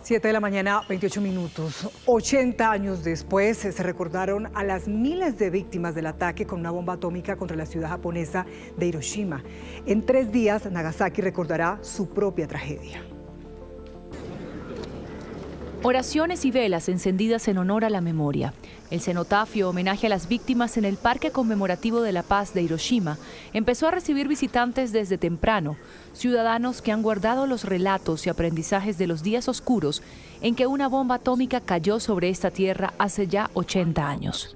7 de la mañana, 28 minutos. 80 años después se recordaron a las miles de víctimas del ataque con una bomba atómica contra la ciudad japonesa de Hiroshima. En 3 días, Nagasaki recordará su propia tragedia. Oraciones y velas encendidas en honor a la memoria. El cenotafio, homenaje a las víctimas en el Parque Conmemorativo de la Paz de Hiroshima, empezó a recibir visitantes desde temprano, ciudadanos que han guardado los relatos y aprendizajes de los días oscuros en que una bomba atómica cayó sobre esta tierra hace ya 80 años.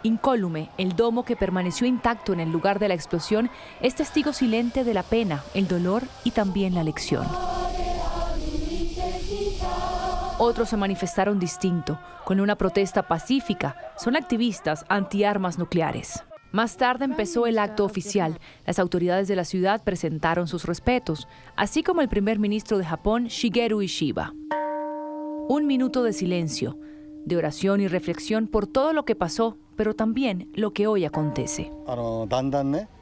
Incólume, el domo que permaneció intacto en el lugar de la explosión, es testigo silente de la pena, el dolor y también la lección. Otros se manifestaron distinto, con una protesta pacífica. Son activistas antiarmas nucleares. Más tarde empezó el acto oficial. Las autoridades de la ciudad presentaron sus respetos, así como el primer ministro de Japón, Shigeru Ishiba. Un minuto de silencio, de oración y reflexión por todo lo que pasó, pero también lo que hoy acontece.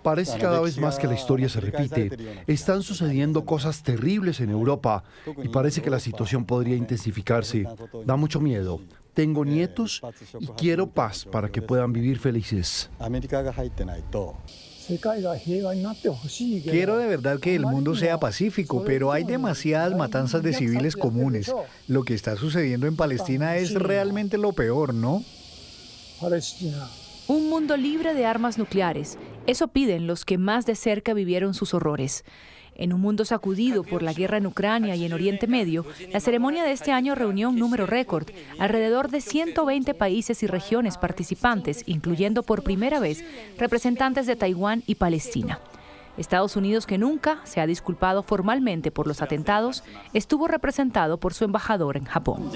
Parece cada vez más que la historia se repite. Están sucediendo cosas terribles en Europa y parece que la situación podría intensificarse. Da mucho miedo. Tengo nietos y quiero paz para que puedan vivir felices. Quiero de verdad que el mundo sea pacífico, pero hay demasiadas matanzas de civiles comunes. Lo que está sucediendo en Palestina es realmente lo peor, ¿no? Un mundo libre de armas nucleares. Eso piden los que más de cerca vivieron sus horrores. En un mundo sacudido por la guerra en Ucrania y en Oriente Medio, la ceremonia de este año reunió un número récord, alrededor de 120 países y regiones participantes, incluyendo por primera vez representantes de Taiwán y Palestina. Estados Unidos, que nunca se ha disculpado formalmente por los atentados, estuvo representado por su embajador en Japón.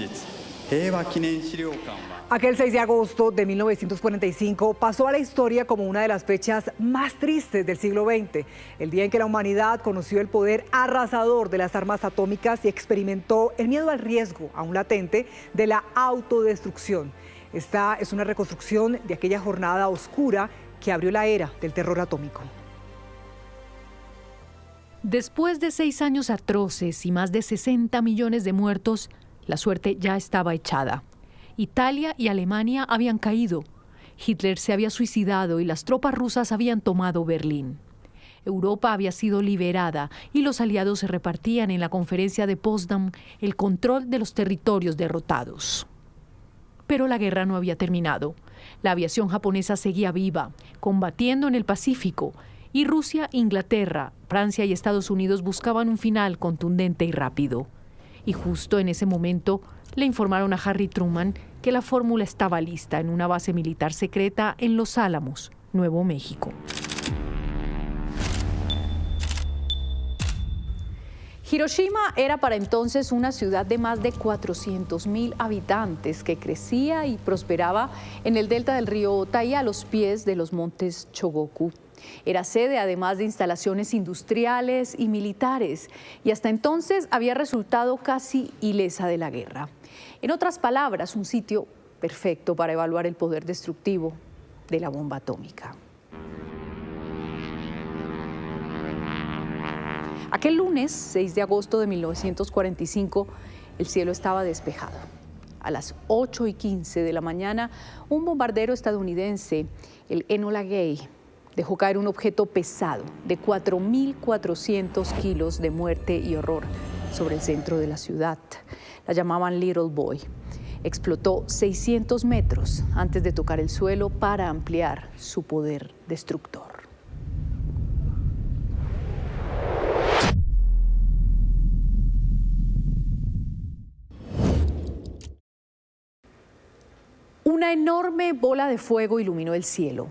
Aquel 6 de agosto de 1945 pasó a la historia como una de las fechas más tristes del siglo XX, el día en que la humanidad conoció el poder arrasador de las armas atómicas y experimentó el miedo al riesgo, aún latente, de la autodestrucción. Esta es una reconstrucción de aquella jornada oscura que abrió la era del terror atómico. Después de 6 años atroces y más de 60 millones de muertos, la suerte ya estaba echada. Italia y Alemania habían caído. Hitler se había suicidado y las tropas rusas habían tomado Berlín. Europa había sido liberada y los aliados se repartían en la conferencia de Potsdam el control de los territorios derrotados. Pero la guerra no había terminado. La aviación japonesa seguía viva, combatiendo en el Pacífico, y Rusia, Inglaterra, Francia y Estados Unidos buscaban un final contundente y rápido. Y justo en ese momento le informaron a Harry Truman que la fórmula estaba lista en una base militar secreta en Los Álamos, Nuevo México. Hiroshima era para entonces una ciudad de más de 400,000 habitantes que crecía y prosperaba en el delta del río Ota y a los pies de los montes Chogoku. Era sede además de instalaciones industriales y militares, y hasta entonces había resultado casi ilesa de la guerra. En otras palabras, un sitio perfecto para evaluar el poder destructivo de la bomba atómica. Aquel lunes, 6 de agosto de 1945, el cielo estaba despejado. A las 8:15 de la mañana, un bombardero estadounidense, el Enola Gay, dejó caer un objeto pesado de 4.400 kilos de muerte y horror sobre el centro de la ciudad. La llamaban Little Boy. Explotó 600 metros antes de tocar el suelo para ampliar su poder destructor. Una enorme bola de fuego iluminó el cielo.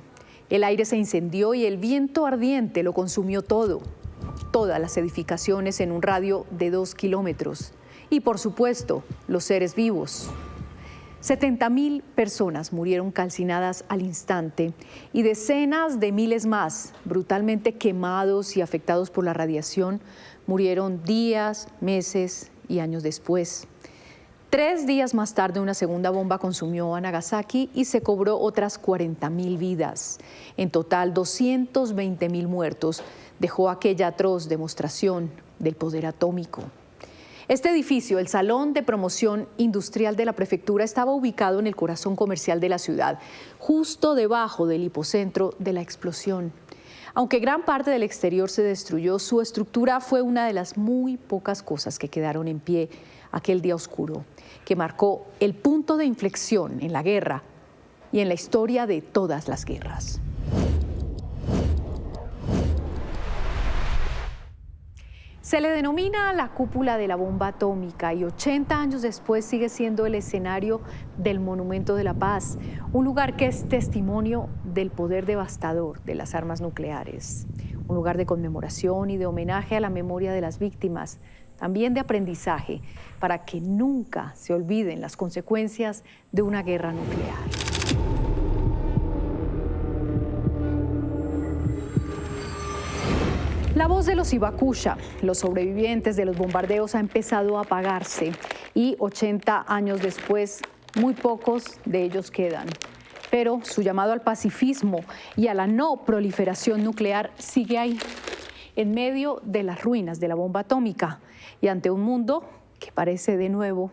El aire se incendió y el viento ardiente lo consumió todo. Todas las edificaciones en un radio de 2 kilómetros. Y por supuesto, los seres vivos. 70,000 personas murieron calcinadas al instante y decenas de miles más, brutalmente quemados y afectados por la radiación, murieron días, meses y años después. 3 días más tarde, una segunda bomba consumió a Nagasaki y se cobró otras 40,000 vidas. En total, 220,000 muertos dejó aquella atroz demostración del poder atómico. Este edificio, el Salón de Promoción Industrial de la Prefectura, estaba ubicado en el corazón comercial de la ciudad, justo debajo del hipocentro de la explosión. Aunque gran parte del exterior se destruyó, su estructura fue una de las muy pocas cosas que quedaron en pie aquel día oscuro, que marcó el punto de inflexión en la guerra y en la historia de todas las guerras. Se le denomina la cúpula de la bomba atómica y 80 años después sigue siendo el escenario del Monumento de la Paz, un lugar que es testimonio del poder devastador de las armas nucleares, un lugar de conmemoración y de homenaje a la memoria de las víctimas, también de aprendizaje para que nunca se olviden las consecuencias de una guerra nuclear. La voz de los Hibakusha, los sobrevivientes de los bombardeos, ha empezado a apagarse y 80 años después, muy pocos de ellos quedan. Pero su llamado al pacifismo y a la no proliferación nuclear sigue ahí, en medio de las ruinas de la bomba atómica y ante un mundo que parece de nuevo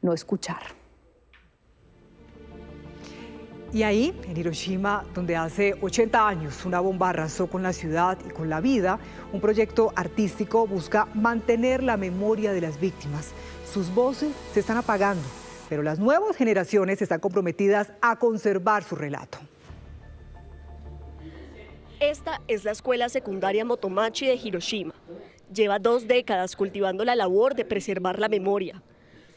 no escuchar. Y ahí, en Hiroshima, donde hace 80 años una bomba arrasó con la ciudad y con la vida, un proyecto artístico busca mantener la memoria de las víctimas. Sus voces se están apagando, pero las nuevas generaciones están comprometidas a conservar su relato. Esta es la escuela secundaria Motomachi de Hiroshima. Lleva 2 décadas cultivando la labor de preservar la memoria.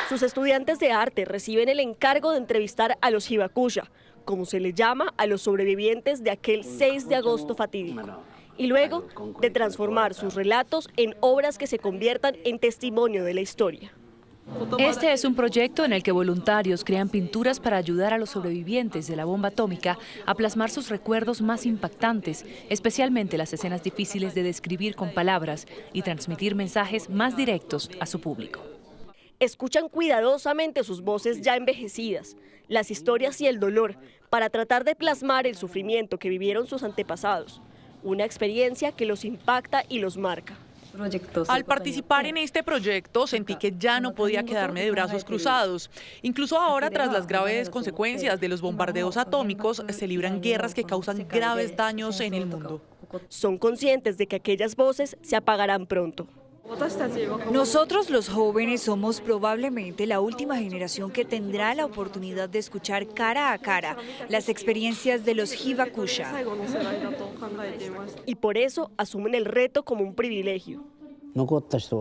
Sus estudiantes de arte reciben el encargo de entrevistar a los Hibakusha, como se le llama a los sobrevivientes de aquel 6 de agosto fatídico, y luego de transformar sus relatos en obras que se conviertan en testimonio de la historia. Este es un proyecto en el que voluntarios crean pinturas para ayudar a los sobrevivientes de la bomba atómica a plasmar sus recuerdos más impactantes, especialmente las escenas difíciles de describir con palabras y transmitir mensajes más directos a su público. Escuchan cuidadosamente sus voces ya envejecidas, las historias y el dolor, para tratar de plasmar el sufrimiento que vivieron sus antepasados, una experiencia que los impacta y los marca. Al participar en este proyecto sentí que ya no podía quedarme de brazos cruzados. Incluso ahora, tras las graves consecuencias de los bombardeos atómicos, se libran guerras que causan graves daños en el mundo. Son conscientes de que aquellas voces se apagarán pronto. Nosotros los jóvenes somos probablemente la última generación que tendrá la oportunidad de escuchar cara a cara las experiencias de los Hibakusha. Y por eso asumen el reto como un privilegio.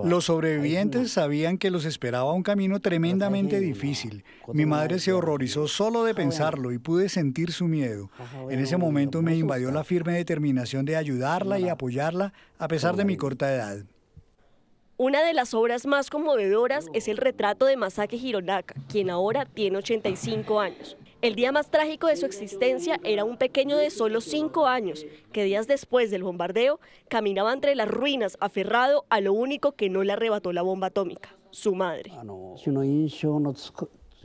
Los sobrevivientes sabían que los esperaba un camino tremendamente difícil. Mi madre se horrorizó solo de pensarlo y pude sentir su miedo. En ese momento me invadió la firme determinación de ayudarla y apoyarla a pesar de mi corta edad. Una de las obras más conmovedoras es el retrato de Masaki Hironaka, quien ahora tiene 85 años. El día más trágico de su existencia era un pequeño de solo 5 años, que días después del bombardeo caminaba entre las ruinas aferrado a lo único que no le arrebató la bomba atómica, su madre.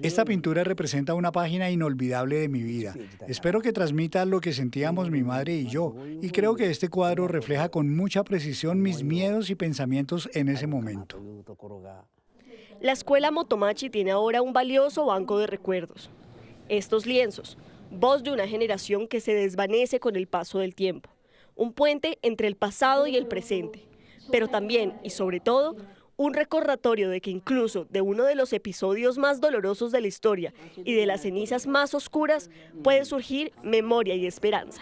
Esta pintura representa una página inolvidable de mi vida. Espero que transmita lo que sentíamos mi madre y yo, y creo que este cuadro refleja con mucha precisión mis miedos y pensamientos en ese momento. La escuela Motomachi tiene ahora un valioso banco de recuerdos. Estos lienzos, voz de una generación que se desvanece con el paso del tiempo, un puente entre el pasado y el presente, pero también y sobre todo un recordatorio de que incluso de uno de los episodios más dolorosos de la historia y de las cenizas más oscuras puede surgir memoria y esperanza.